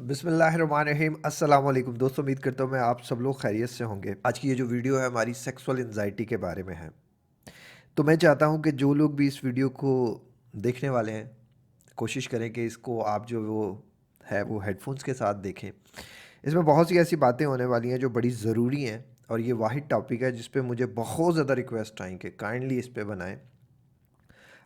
बिस्मिल्लाहिर्रहमानिर्रहीम अस्सलाम वालेकुम दोस्तों, उम्मीद करता हूँ मैं आप सब लोग खैरियत से होंगे। आज की ये जो वीडियो है हमारी सेक्सुअल एंजाइटी के बारे में है। तो मैं चाहता हूँ कि जो लोग भी इस वीडियो को देखने वाले हैं, कोशिश करें कि इसको आप जो वो है वो हेडफोन्स के साथ देखें। इसमें बहुत सी ऐसी बातें होने वाली हैं जो बड़ी ज़रूरी हैं, और ये वाहिद टॉपिक है जिस पे मुझे बहुत ज़्यादा रिक्वेस्ट आई कि काइंडली इस पे बनाएं।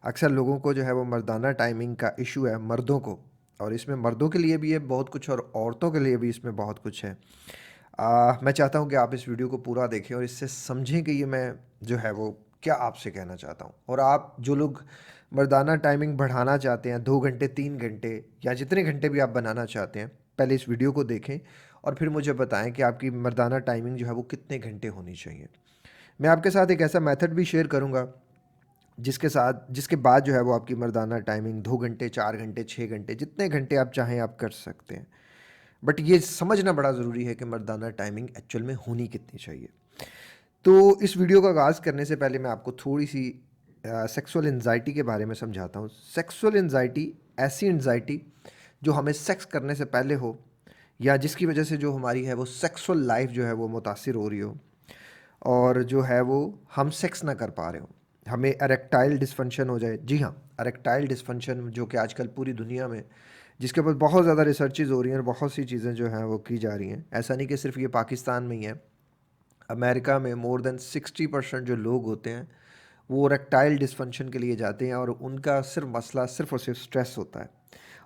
अक्सर लोगों को जो है वो मर्दाना टाइमिंग का इशू है, मर्दों को, और इसमें मर्दों के लिए भी है बहुत कुछ और औरतों के लिए भी इसमें बहुत कुछ है। मैं चाहता हूँ कि आप इस वीडियो को पूरा देखें और इससे समझें कि ये मैं जो है वो क्या आपसे कहना चाहता हूँ। और आप जो लोग मर्दाना टाइमिंग बढ़ाना चाहते हैं, 2 घंटे 3 घंटे या जितने घंटे भी आप बनाना चाहते हैं, पहले इस वीडियो को देखें और फिर मुझे बताएं कि आपकी मर्दाना टाइमिंग जो है वो कितने घंटे होनी चाहिए। मैं आपके साथ एक ऐसा मेथड भी शेयर करूँगा जिसके बाद जो है वो आपकी मर्दाना टाइमिंग 2 घंटे 4 घंटे 6 घंटे जितने घंटे आप चाहें आप कर सकते हैं। बट ये समझना बड़ा ज़रूरी है कि मर्दाना टाइमिंग एक्चुअल में होनी कितनी चाहिए। तो इस वीडियो का आगाज़ करने से पहले मैं आपको थोड़ी सी सेक्सुअल एंजाइटी के बारे में समझाता हूँ। सेक्सुअल एंजाइटी ऐसी एंजाइटी जो हमें सेक्स करने से पहले हो, या जिसकी वजह से जो हमारी है वो सेक्सुअल लाइफ जो है वो मुतासिर हो रही हो, और जो है वो हम सेक्स ना कर पा रहे हो, हमें एरेक्टाइल डिसफंक्शन हो जाए। जी हाँ, एरेक्टाइल डिसफंक्शन जो कि आजकल पूरी दुनिया में जिसके ऊपर बहुत ज़्यादा रिसर्चेज हो रही हैं और बहुत सी चीज़ें जो हैं वो की जा रही हैं। ऐसा नहीं कि सिर्फ ये पाकिस्तान में ही है, अमेरिका में मोर देन 60% जो लोग होते हैं वो रेक्टाइल डिसफंक्शन के लिए जाते हैं, और उनका सिर्फ मसला सिर्फ और सिर्फ स्ट्रेस होता है।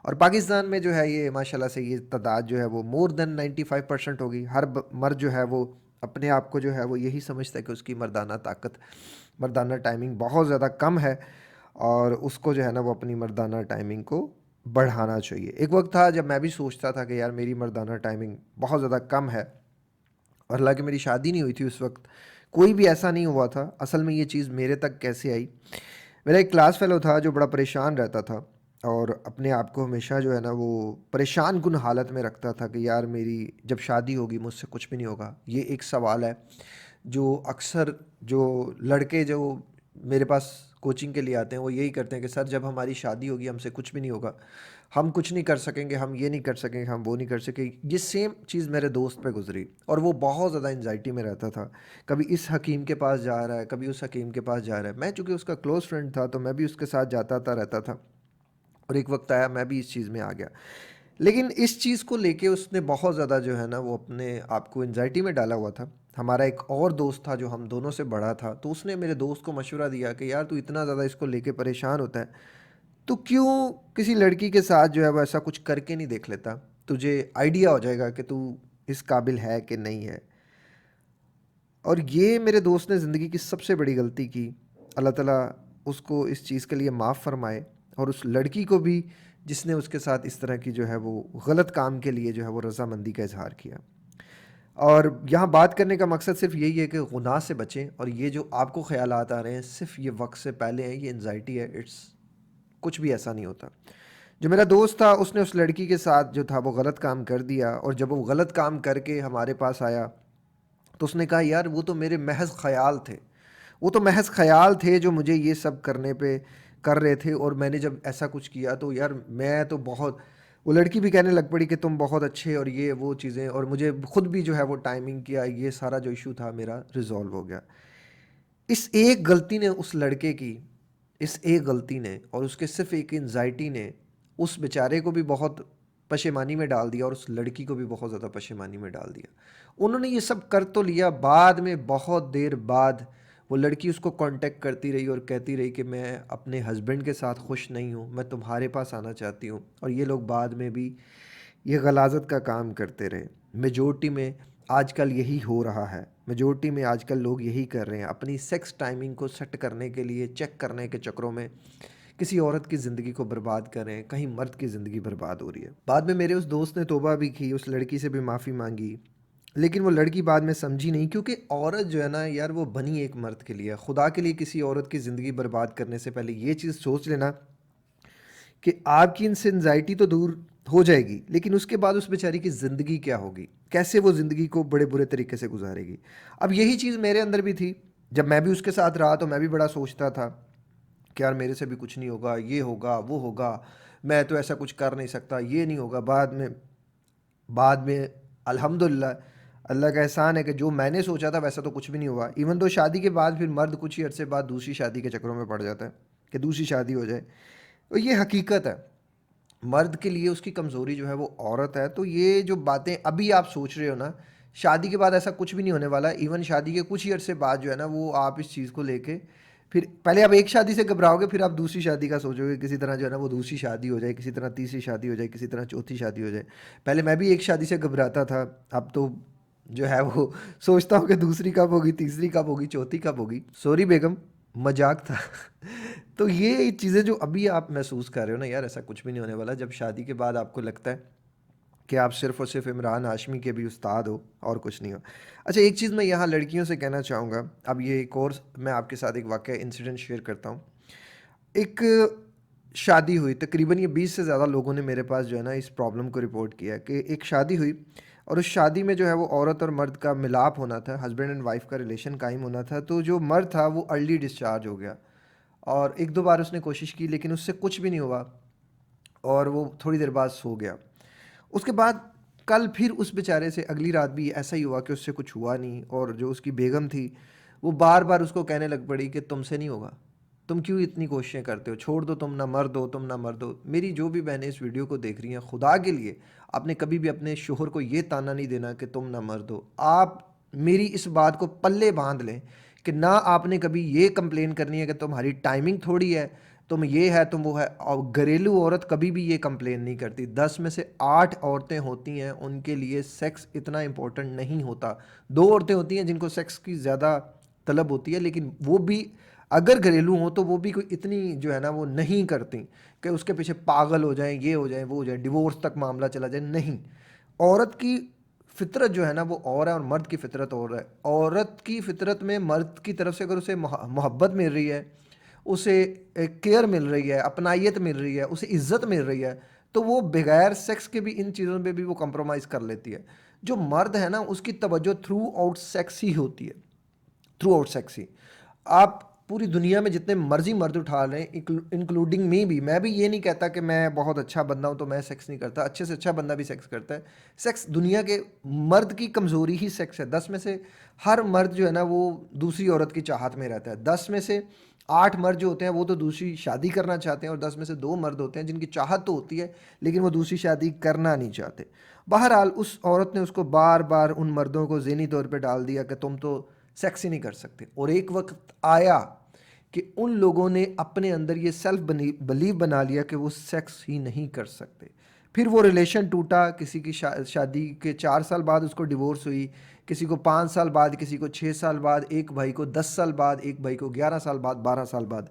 और पाकिस्तान में जो है ये माशाल्लाह से ये तादाद जो है वो मोर देन 95% होगी। हर मर्द जो है वो अपने आप को जो है वो यही समझता है कि उसकी मर्दाना ताकत, मर्दाना टाइमिंग बहुत ज़्यादा कम है, और उसको जो है ना वो अपनी मर्दाना टाइमिंग को बढ़ाना चाहिए। एक वक्त था जब मैं भी सोचता था कि यार मेरी मर्दाना टाइमिंग बहुत ज़्यादा कम है, और हालांकि मेरी शादी नहीं हुई थी उस वक्त, कोई भी ऐसा नहीं हुआ था। असल में ये चीज़ मेरे तक कैसे आई? मेरा एक क्लास फेलो था जो बड़ा परेशान रहता था, और अपने आप को हमेशा जो है ना वो परेशान कुन हालत में रखता था कि यार मेरी जब शादी होगी मुझसे कुछ भी नहीं होगा। ये एक सवाल है जो अक्सर जो लड़के जो मेरे पास कोचिंग के लिए आते हैं वो यही करते हैं कि सर जब हमारी शादी होगी हमसे कुछ भी नहीं होगा, हम कुछ नहीं कर सकेंगे, हम ये नहीं कर सकेंगे, हम वो नहीं कर सकेंगे। ये सेम चीज़ मेरे दोस्त पे गुजरी, और वो बहुत ज़्यादा एंजाइटी में रहता था। कभी इस हकीम के पास जा रहा है, कभी उस हकीम के पास जा रहा है। मैं चूँकि उसका क्लोज़ फ्रेंड था तो मैं भी उसके साथ जाता था रहता था, और एक वक्त आया मैं भी इस चीज़ में आ गया। लेकिन इस चीज़ को लेके उसने बहुत ज़्यादा जो है ना वो अपने आप को एंजाइटी में डाला हुआ था। हमारा एक और दोस्त था जो हम दोनों से बड़ा था, तो उसने मेरे दोस्त को मशवरा दिया कि यार तू इतना ज़्यादा इसको लेके परेशान होता है, तो क्यों किसी लड़की के साथ जो है वो ऐसा कुछ करके नहीं देख लेता, तुझे आइडिया हो जाएगा कि तू इस काबिल है कि नहीं है। और ये मेरे दोस्त ने ज़िंदगी की सबसे बड़ी गलती की। अल्लाह ताला उसको इस चीज़ के लिए माफ़ फरमाए, और उस लड़की को भी जिसने उसके साथ इस तरह की जो है वो गलत काम के लिए जो है वो रज़ामंदी का इजहार किया। और यहाँ बात करने का मकसद सिर्फ यही है कि गुनाह से बचें, और ये जो आपको ख्यालात आ रहे हैं सिर्फ ये वक्त से पहले हैं, ये एनजाइटी है, इट्स कुछ भी ऐसा नहीं होता। जो मेरा दोस्त था उसने उस लड़की के साथ जो था वो गलत काम कर दिया, और जब वो गलत काम करके हमारे पास आया तो उसने कहा यार वो तो मेरे महज ख्याल थे, वो तो महज ख्याल थे जो मुझे ये सब करने पे कर रहे थे, और मैंने जब ऐसा कुछ किया तो यार मैं तो बहुत। वो लड़की भी कहने लग पड़ी कि तुम बहुत अच्छे और ये वो चीज़ें, और मुझे खुद भी जो है वो टाइमिंग किया, ये सारा जो इशू था मेरा रिजॉल्व हो गया। इस एक गलती ने उस लड़के की, इस एक गलती ने और उसके सिर्फ एक एंजाइटी ने उस बेचारे को भी बहुत पशेमानी में डाल दिया, और उस लड़की को भी बहुत ज़्यादा पशेमानी में डाल दिया। उन्होंने ये सब कर तो लिया, बाद में बहुत देर बाद वो लड़की उसको कांटेक्ट करती रही और कहती रही कि मैं अपने हस्बैंड के साथ खुश नहीं हूँ, मैं तुम्हारे पास आना चाहती हूँ। और ये लोग बाद में भी ये गलाज़त का काम करते रहे। मेजॉरिटी में आजकल यही हो रहा है, मेजॉरिटी में आजकल लोग यही कर रहे हैं, अपनी सेक्स टाइमिंग को सेट करने के लिए चेक करने के चक्करों में किसी औरत की ज़िंदगी को बर्बाद कर रहे हैं, कहीं मर्द की ज़िंदगी बर्बाद हो रही है। बाद में मेरे उस दोस्त ने तौबा भी की, उस लड़की से भी माफ़ी मांगी, लेकिन वो लड़की बाद में समझी नहीं, क्योंकि औरत जो है ना यार वो बनी एक मर्द के लिए। खुदा के लिए किसी औरत की ज़िंदगी बर्बाद करने से पहले ये चीज़ सोच लेना कि आपकी इनसे एंजाइटी तो दूर हो जाएगी, लेकिन उसके बाद उस बेचारी की ज़िंदगी क्या होगी, कैसे वो ज़िंदगी को बड़े बुरे तरीके से गुजारेगी। अब यही चीज़ मेरे अंदर भी थी। जब मैं भी उसके साथ रहा तो मैं भी बड़ा सोचता था कि यार मेरे से भी कुछ नहीं होगा, ये होगा वो होगा, मैं तो ऐसा कुछ कर नहीं सकता, ये नहीं होगा। बाद में बाद में अल्हम्दुलिल्लाह अल्लाह का एहसान है कि जो मैंने सोचा था वैसा तो कुछ भी नहीं हुआ। इवन तो शादी के बाद फिर मर्द कुछ ही अरसे बाद दूसरी शादी के चक्करों में पड़ जाता है कि दूसरी शादी हो जाए। तो ये हकीकत है। मर्द के लिए उसकी कमज़ोरी जो है वो औरत है। तो ये जो बातें अभी आप सोच रहे हो ना, शादी के बाद ऐसा कुछ भी नहीं होने वाला। इवन शादी के कुछ ही अरसे बाद जो है ना, वो आप इस चीज़ को लेके फिर पहले आप एक शादी से घबराओगे, फिर आप दूसरी शादी का सोचोगे, किसी तरह जो है ना वो दूसरी शादी हो जाए, किसी तरह तीसरी शादी हो जाए, किसी तरह चौथी शादी हो जाए। पहले मैं भी एक शादी से घबराता था, अब तो जो है वो सोचता हूँ कि दूसरी कब होगी, तीसरी कब होगी, चौथी कब होगी। सॉरी बेगम, मजाक था। तो ये चीज़ें जो अभी आप महसूस कर रहे हो ना यार, ऐसा कुछ भी नहीं होने वाला। जब शादी के बाद आपको लगता है कि आप सिर्फ़ और सिर्फ़ इमरान हाशमी के भी उस्ताद हो और कुछ नहीं हो। अच्छा, एक चीज़ मैं यहाँ लड़कियों से कहना चाहूँगा। अब ये एक और मैं आपके साथ एक वाक़या इंसिडेंट शेयर करता हूँ। एक शादी हुई, तकरीबन ये 20 से ज़्यादा लोगों ने मेरे पास जो है ना इस प्रॉब्लम को रिपोर्ट किया कि एक शादी हुई और उस शादी में जो है वो औरत और मर्द का मिलाप होना था, हस्बैंड एंड वाइफ का रिलेशन कायम होना था। तो जो मर्द था वो अर्ली डिस्चार्ज हो गया और एक दो बार उसने कोशिश की लेकिन उससे कुछ भी नहीं हुआ और वो थोड़ी देर बाद सो गया। उसके बाद कल फिर उस बेचारे से अगली रात भी ऐसा ही हुआ कि उससे कुछ हुआ नहीं और जो उसकी बेगम थी वो बार बार उसको कहने लग पड़ी कि तुमसे नहीं होगा, तुम क्यों इतनी कोशिशें करते हो, छोड़ दो, तुम ना मर्द हो, तुम ना मर्द हो। मेरी जो भी बहनें इस वीडियो को देख रही हैं, खुदा के लिए आपने कभी भी अपने शोहर को ये ताना नहीं देना कि तुम ना मर्द हो। आप मेरी इस बात को पल्ले बांध लें कि ना आपने कभी ये कंप्लेन करनी है कि तुम्हारी टाइमिंग थोड़ी है, तुम ये है, तुम वो है। और घरेलू औरत कभी भी ये कंप्लेन नहीं करती। 10 में से 8 औरतें होती हैं उनके लिए सेक्स इतना इम्पोर्टेंट नहीं होता। 2 औरतें होती हैं जिनको सेक्स की ज़्यादा तलब होती है, लेकिन वो भी अगर घरेलू हो तो वो भी कोई इतनी जो है ना वो नहीं करती कि उसके पीछे पागल हो जाएं, ये हो जाए, वो हो जाए, डिवोर्स तक मामला चला जाए। नहीं, औरत की फितरत जो है ना वो और है और मर्द की फितरत और है। औरत की फितरत में मर्द की तरफ से अगर उसे मोहब्बत मिल रही है, उसे एक केयर मिल रही है, अपनाइत मिल रही है, उसे इज्जत मिल रही है, तो वो बगैर सेक्स के भी इन चीज़ों पे भी वो कंप्रोमाइज़ कर लेती है। जो मर्द है ना उसकी तवज्जो थ्रू आउट सेक्स ही होती है, थ्रू आउट सेक्स ही। आप पूरी दुनिया में जितने मर्जी मर्द उठा लें, इंक्लूडिंग मी भी, मैं भी ये नहीं कहता कि मैं बहुत अच्छा बंदा हूँ तो मैं सेक्स नहीं करता। अच्छे से अच्छा बंदा भी सेक्स करता है। सेक्स दुनिया के मर्द की कमज़ोरी ही सेक्स है। 10 में से हर मर्द जो है ना वो दूसरी औरत की चाहत में रहता है। 10 में से 8 मर्द जो होते हैं वो तो दूसरी शादी करना चाहते हैं और 10 में से 2 मर्द होते हैं जिनकी चाहत तो होती है लेकिन वो दूसरी शादी करना नहीं चाहते। बहरहाल उस औरत ने उसको बार बार उन मर्दों को ज़हनी तौर पे डाल दिया कि तुम तो सेक्स ही नहीं कर सकते। और एक वक्त आया कि उन लोगों ने अपने अंदर ये सेल्फ बिलीव बना लिया कि वो सेक्स ही नहीं कर सकते। फिर वो रिलेशन टूटा। किसी की शादी के 4 साल बाद उसको डिवोर्स हुई, किसी को 5 साल बाद, किसी को 6 साल बाद, एक भाई को 10 साल बाद, एक भाई को 11 साल बाद, 12 साल बाद।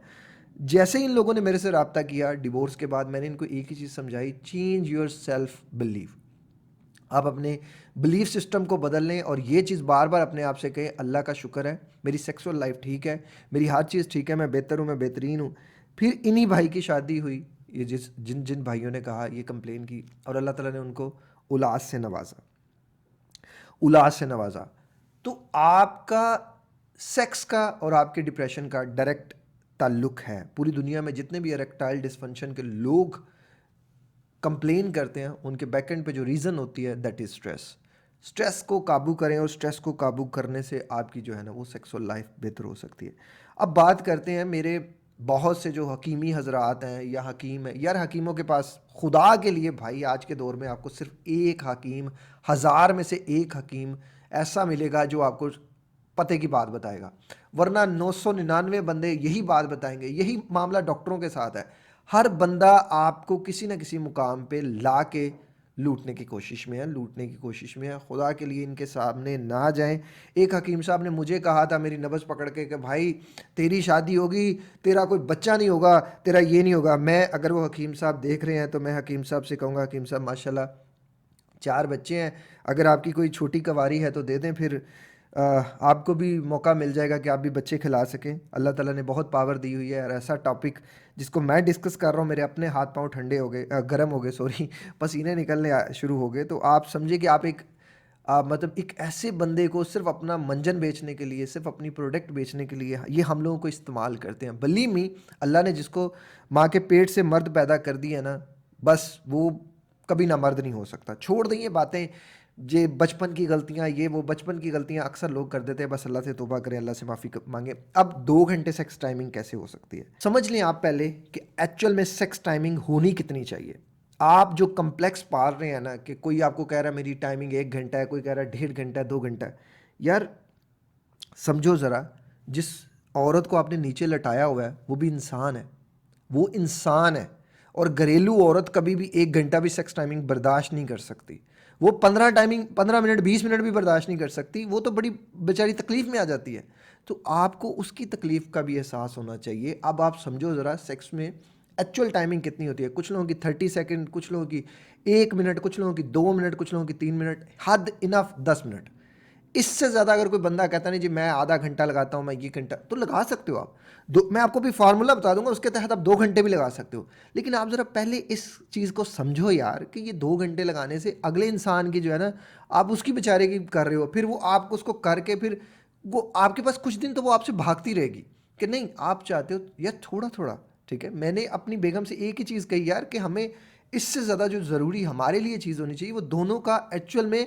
जैसे ही इन लोगों ने मेरे से रब्ता किया डिवोर्स के बाद, मैंने इनको एक ही चीज़ समझाई, चेंज योर सेल्फ बिलीव। आप अपने बिलीफ सिस्टम को बदल लें और ये चीज़ बार बार अपने आप से कहें, अल्लाह का शुक्र है मेरी सेक्सुअल लाइफ ठीक है, मेरी हर चीज़ ठीक है, मैं बेहतर हूँ, मैं बेहतरीन हूँ। फिर इन्हीं भाई की शादी हुई, ये जिन जिन भाइयों ने कहा, ये कंप्लेन की, और अल्लाह ताला ने उनको औलाद से नवाजा, औलाद से नवाजा। तो आपका सेक्स का और आपके डिप्रेशन का डायरेक्ट ताल्लुक है। पूरी दुनिया में जितने भी इरेक्टाइल डिसफंक्शन के लोग कंप्लेन करते हैं, उनके बैक एंड पे जो रीज़न होती है दैट इज़ स्ट्रेस। स्ट्रेस को काबू करें और स्ट्रेस को काबू करने से आपकी जो है ना वो सेक्सुअल लाइफ बेहतर हो सकती है। अब बात करते हैं मेरे बहुत से जो हकीमी हजरात हैं या हकीम हैं। यार हकीमों के पास खुदा के लिए भाई आज के दौर में आपको सिर्फ एक हकीम, 1000 में से एक हकीम ऐसा मिलेगा जो आपको पते की बात बताएगा, वरना 999 बंदे यही बात बताएंगे। यही मामला डॉक्टरों के साथ है। हर बंदा आपको किसी न किसी मुकाम पे ला के लूटने की कोशिश में है, लूटने की कोशिश में है। खुदा के लिए इनके सामने ना जाएं। एक हकीम साहब ने मुझे कहा था मेरी नब्ज़ पकड़ के कि भाई तेरी शादी होगी, तेरा कोई बच्चा नहीं होगा, तेरा ये नहीं होगा। मैं, अगर वो हकीम साहब देख रहे हैं तो मैं हकीम साहब से कहूँगा, हकीम साहब माशाल्लाह 4 बच्चे हैं, अगर आपकी कोई छोटी कवारी है तो दे दें, फिर आपको भी मौका मिल जाएगा कि आप भी बच्चे खिला सकें। अल्लाह ताला ने बहुत पावर दी हुई है। और ऐसा टॉपिक जिसको मैं डिस्कस कर रहा हूँ, मेरे अपने हाथ पांव ठंडे हो गए, गर्म हो गए, सॉरी, पसीने निकलने शुरू हो गए। तो आप समझिए कि आप एक मतलब एक ऐसे बंदे को सिर्फ अपना मंजन बेचने के लिए, सिर्फ अपनी प्रोडक्ट बेचने के लिए ये हम लोगों को इस्तेमाल करते हैं। बली मी, अल्लाह ने जिसको माँ के पेट से मर्द पैदा कर दिया ना, बस वो कभी ना मर्द नहीं हो सकता। छोड़ दें ये बातें, ये बचपन की गलतियां, ये वो बचपन की गलतियां अक्सर लोग कर देते हैं, बस अल्लाह से तौबा करें, अल्लाह से माफ़ी मांगे। अब 2 घंटे सेक्स टाइमिंग कैसे हो सकती है, समझ लें आप पहले कि एक्चुअल में सेक्स टाइमिंग होनी कितनी चाहिए। आप जो कम्प्लेक्स पाल रहे हैं ना, कि कोई आपको कह रहा है मेरी टाइमिंग 1 घंटा है, कोई कह रहा है 1.5 घंटा है, 2 घंटा है, यार समझो ज़रा, जिस औरत को आपने नीचे लटाया हुआ है वो भी इंसान है, वो इंसान है। और घरेलू औरत कभी भी 1 घंटा भी सेक्स टाइमिंग बर्दाश्त नहीं कर सकती। वो 15 मिनट 20 मिनट भी बर्दाश्त नहीं कर सकती, वो तो बड़ी बेचारी तकलीफ़ में आ जाती है। तो आपको उसकी तकलीफ़ का भी एहसास होना चाहिए। अब आप समझो ज़रा, सेक्स में एक्चुअल टाइमिंग कितनी होती है। कुछ लोगों की 30 सेकेंड, कुछ लोगों की 1 मिनट, कुछ लोगों की 2 मिनट, कुछ लोगों की 3 मिनट, हद इनफ 10 मिनट। इससे ज़्यादा अगर कोई बंदा कहता नहीं जी मैं आधा घंटा लगाता हूँ, मैं ये घंटा, तो लगा सकते हो आप। मैं आपको भी फार्मूला बता दूंगा, उसके तहत आप 2 घंटे भी लगा सकते हो। लेकिन आप ज़रा पहले इस चीज़ को समझो यार, कि ये 2 घंटे लगाने से अगले इंसान की जो है ना, आप उसकी बेचारे की कर रहे हो, फिर वो आपको उसको करके फिर वो आपके पास कुछ दिन तो वो आपसे भागती रहेगी कि नहीं, आप चाहते हो यार थोड़ा थोड़ा। ठीक है, मैंने अपनी बेगम से एक ही चीज़ कही यार, कि हमें इससे ज़्यादा जो ज़रूरी हमारे लिए चीज़ होनी चाहिए, वो दोनों का एक्चुअल में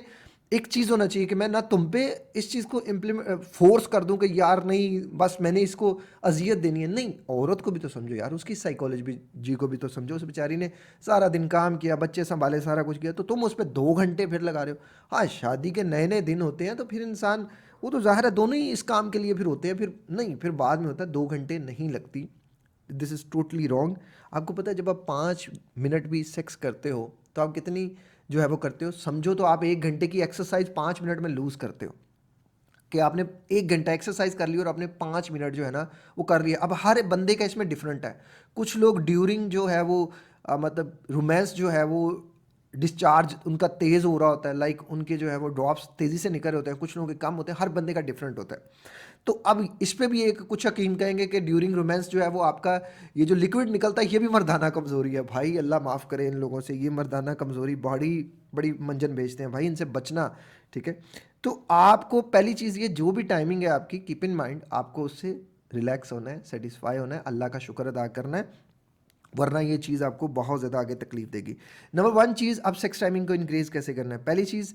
एक चीज़ होना चाहिए, कि मैं ना तुम पे इस चीज़ को इम्प्लीमेंट फोर्स कर दूं कि यार नहीं बस मैंने इसको अजियत देनी है। नहीं, औरत को भी तो समझो यार, उसकी साइकोलॉजी भी जी को भी तो समझो। उस बेचारी ने सारा दिन काम किया, बच्चे संभाले, सारा कुछ किया, तो तुम उस पर 2 घंटे फिर लगा रहे हो। हाँ, शादी के नए नए दिन होते हैं तो फिर इंसान, वो तो ज़ाहिर है दोनों ही इस काम के लिए फिर होते हैं, फिर नहीं, फिर बाद में होता है 2 घंटे नहीं लगती। This is totally wrong. आपको पता है जब आप 5 मिनट भी सेक्स करते हो तो आप कितनी जो है वो करते हो, समझो तो आप 1 घंटे की एक्सरसाइज 5 मिनट में लूज़ करते हो। कि आपने 1 घंटा एक्सरसाइज कर ली और आपने 5 मिनट जो है ना वो कर लिया। अब हर बंदे का इसमें डिफरेंट है। कुछ लोग ड्यूरिंग जो है वो मतलब रोमांस जो है वो डिस्चार्ज उनका तेज़ हो रहा होता है, लाइक उनके जो है वो ड्रॉप्स तेज़ी से निकल रहे होते हैं, कुछ लोगों के कम होते हैं, हर बंदे का डिफरेंट होता है। तो अब इस पे भी एक कुछ हकीम कहेंगे कि ड्यूरिंग रोमांस जो है वो आपका ये जो लिक्विड निकलता है ये भी मर्दाना कमज़ोरी है। भाई अल्लाह माफ़ करे इन लोगों से, ये मर्दाना कमज़ोरी बड़ी बड़ी मंजन भेजते हैं भाई, इनसे बचना। ठीक है, तो आपको पहली चीज़ ये, जो भी टाइमिंग है आपकी, कीप इन माइंड आपको उससे रिलैक्स होना है, सेटिस्फाई होना है, अल्लाह का शुक्र अदा करना है, वरना ये चीज़ आपको बहुत ज़्यादा आगे तकलीफ देगी। नंबर 1 चीज़, अब सेक्स टाइमिंग को इंक्रीज़ कैसे करना है। पहली चीज़,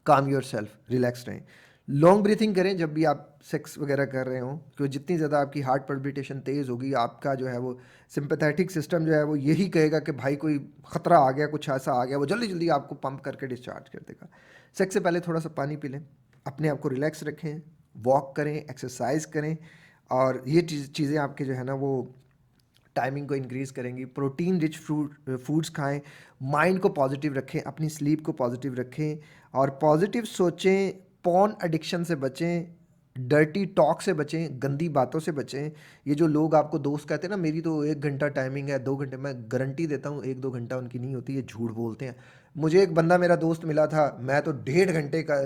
काम योर सेल्फ, रिलैक्स रहें, लॉन्ग ब्रीथिंग करें जब भी आप सेक्स वगैरह कर रहे हो, क्योंकि जितनी ज़्यादा आपकी हार्ट पल्पिटेशन तेज़ होगी, आपका जो है वो सिंपैथेटिक सिस्टम जो है वो यही कहेगा कि भाई कोई ख़तरा आ गया, कुछ ऐसा आ गया, वो जल्दी जल्दी आपको पंप करके डिस्चार्ज कर देगा। सेक्स से पहले थोड़ा सा पानी पी लें, अपने आप को रिलैक्स रखें, वॉक करें, एक्सरसाइज करें, और ये चीज़ें आपके जो है ना वो टाइमिंग को इंक्रीज़ करेंगी। प्रोटीन रिच फूड्स खाएं, माइंड को पॉजिटिव रखें, अपनी स्लीप को पॉजिटिव रखें और पॉजिटिव सोचें, पॉर्न एडिक्शन से बचें, डर्टी टॉक से बचें, गंदी बातों से बचें। ये जो लोग आपको दोस्त कहते हैं ना मेरी तो 1 घंटा टाइमिंग है, 2 घंटे, मैं गारंटी देता हूँ 1-2 घंटा उनकी नहीं होती, ये झूठ बोलते हैं। मुझे एक बंदा मेरा दोस्त मिला था, मैं तो 1.5 घंटे का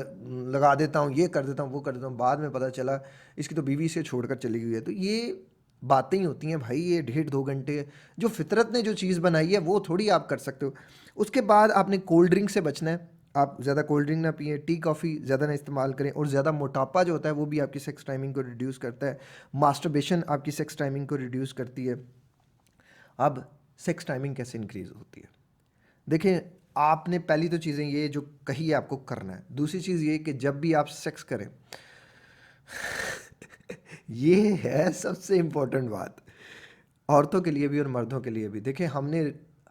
लगा देता हूँ, ये कर देता हूँ, वो कर देता हूँ, बाद में पता चला इसकी तो बीवी से छोड़कर चली गई है। तो ये बातें ही होती हैं भाई, ये 1.5-2 घंटे जो फितरत ने जो चीज़ बनाई है वो थोड़ी आप कर सकते हो। उसके बाद आपने कोल्ड ड्रिंक से बचना है, आप ज़्यादा कोल्ड ड्रिंक ना पिए, टी कॉफ़ी ज़्यादा ना इस्तेमाल करें, और ज़्यादा मोटापा जो होता है वो भी आपकी सेक्स टाइमिंग को रिड्यूस करता है। मास्टरबेशन आपकी सेक्स टाइमिंग को रिड्यूस करती है। अब सेक्स टाइमिंग कैसे इंक्रीज़ होती है, देखें, आपने पहली तो चीज़ें ये जो कही है आपको करना है। दूसरी चीज़ ये कि जब भी आप सेक्स करें ये है सबसे इम्पोर्टेंट बात, औरतों के लिए भी और मर्दों के लिए भी। देखिए, हमने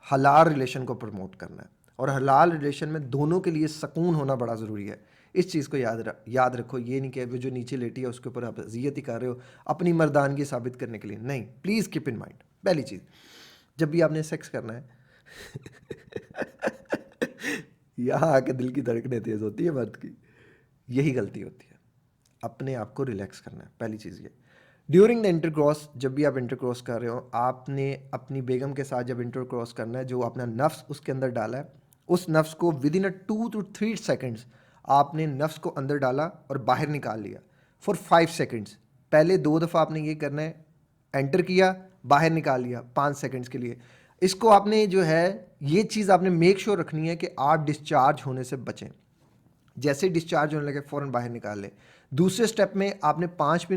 हलाल रिलेशन को प्रमोट करना है, और हलाल रिलेशन में दोनों के लिए सुकून होना बड़ा ज़रूरी है। इस चीज़ को याद रखो। ये नहीं कि वो जो नीचे लेटी है उसके ऊपर आप अजियत ही कर रहे हो अपनी मर्दानगी साबित करने के लिए। नहीं, प्लीज़ कीप इन माइंड, पहली चीज़, जब भी आपने सेक्स करना है यहाँ आके दिल की धड़कनें तेज़ होती है मर्द की, यही गलती होती है। अपने आप को रिलैक्स करना है, पहली चीज़ ये। ड्यूरिंग द इंटरक्रॉस, जब भी आप इंटरक्रॉस कर रहे हो, आपने अपनी बेगम के साथ जब इंटरक्रॉस करना है, जो अपना नफ्स उसके अंदर डाला है, उस नफ्स को विद इन 2 to 3 सेकेंड्स आपने नफ्स को अंदर डाला और बाहर निकाल लिया फॉर 5 सेकेंड्स। पहले 2 दफ़ा आपने ये करना है, एंटर किया, बाहर निकाल लिया 5 सेकेंड्स के लिए। इसको आपने जो है ये चीज़ आपने मेक श्योर रखनी है कि आप डिस्चार्ज होने से बचें। जैसे डिस्चार्ज होने लगे फ़ौरन बाहर निकाल लें। दूसरे स्टेप में आपने 5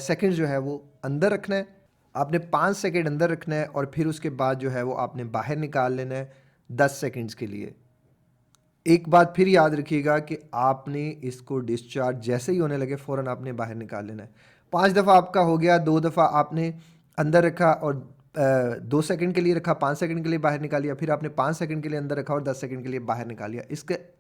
सेकेंड जो है वो अंदर रखना है, आपने 5 सेकेंड अंदर रखना है, और फिर उसके बाद जो है वो आपने बाहर निकाल लेना है। 10 सेकंड्स के लिए। एक बात फिर याद रखिएगा कि आपने इसको डिस्चार्ज जैसे ही होने लगे फ़ौरन आपने बाहर निकाल लेना है। 5 दफ़ा आपका हो गया, 2 दफ़ा आपने अंदर रखा और 2 सेकंड के लिए रखा, 5 सेकंड के लिए बाहर निकाल लिया, फिर आपने 5 सेकंड के लिए अंदर रखा और 10 सेकंड के लिए बाहर निकाल लिया।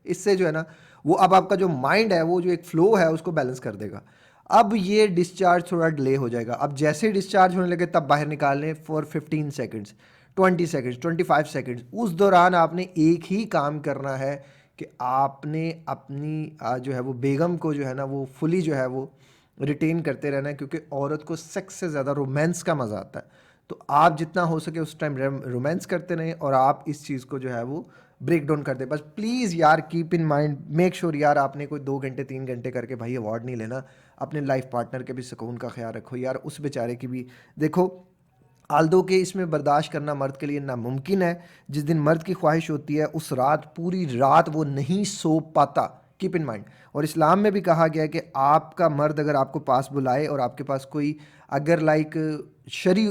इससे जो है ना, वो अब आपका जो माइंड है, वो जो एक फ़्लो है उसको बैलेंस कर देगा। अब ये डिस्चार्ज थोड़ा डिले हो जाएगा। अब जैसे ही डिस्चार्ज होने लगे तब बाहर निकाल लें फॉर 15 सेकंड्स, 20 सेकंड्स, 25 सेकंड्स। उस दौरान आपने एक ही काम करना है कि आपने अपनी जो है वो बेगम को जो है ना वो फुली जो है वो रिटेन करते रहना है, क्योंकि औरत को सेक्स से ज़्यादा रोमांस का मज़ा आता है। तो आप जितना हो सके उस टाइम रोमांस करते रहें और आप इस चीज़ को जो है वो ब्रेक डाउन कर दे। बस प्लीज़ यार keep in mind, make sure यार आपने कोई 2 घंटे 3 घंटे करके भाई अवार्ड नहीं लेना। अपने लाइफ पार्टनर के भी सुकून का ख्याल रखो यार, उस बेचारे की भी देखो। आल्दो के इसमें बर्दाश्त करना मर्द के लिए नामुमकिन है। जिस दिन मर्द की ख्वाहिश होती है उस रात पूरी रात वो नहीं सो पाता, कीप इन माइंड। और इस्लाम में भी कहा गया है कि आपका मर्द अगर आपको पास बुलाए और आपके पास कोई अगर लाइक शरी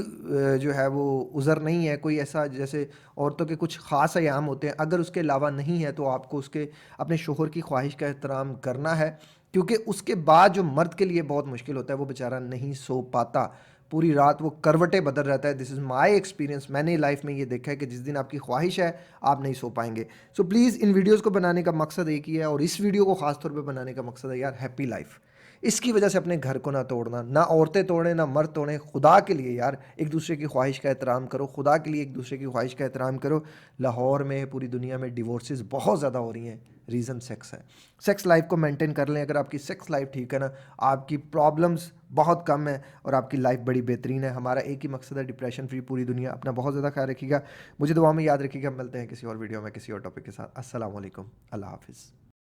जो है वो उज़र नहीं है, कोई ऐसा जैसे औरतों के कुछ ख़ास अयाम होते हैं, अगर उसके अलावा नहीं है तो आपको उसके अपने शोहर की ख्वाहिश का एहतराम करना है, क्योंकि उसके बाद जो मर्द के लिए बहुत मुश्किल होता है, वो बेचारा नहीं सो पाता, पूरी रात वो करवटें बदल रहता है। दिस इज़ माई एक्सपीरियंस, मैंने लाइफ में ये देखा है कि जिस दिन आपकी ख्वाहिश है आप नहीं सो पाएंगे। सो प्लीज़ इन वीडियोज़ को बनाने का मकसद एक ही है, और इस वीडियो को ख़ास तौर पे बनाने का मकसद है यार हैप्पी लाइफ। इसकी वजह से अपने घर को ना तोड़ना, ना औरतें तोड़ें ना मर्द तोड़ें। खुदा के लिए यार एक दूसरे की ख्वाहिश का एहतराम करो, खुदा के लिए एक दूसरे की ख्वाहिश का एहतराम करो। लाहौर में, पूरी दुनिया में डिवोर्सेस बहुत ज़्यादा हो रही हैं, रीज़न सेक्स है। सेक्स लाइफ को मेंटेन कर लें, अगर आपकी सेक्स लाइफ ठीक है ना, आपकी प्रॉब्लम्स बहुत कम है और आपकी लाइफ बड़ी बेहतरीन है। हमारा एक ही मकसद है, डिप्रेशन फ्री पूरी दुनिया। अपना बहुत ज़्यादा ख्याल रखिएगा, मुझे दुआ में याद रखिएगा। मिलते हैं किसी और वीडियो में किसी और टॉपिक के साथ। अस्सलाम वालेकुम, अल्लाह हाफिज़।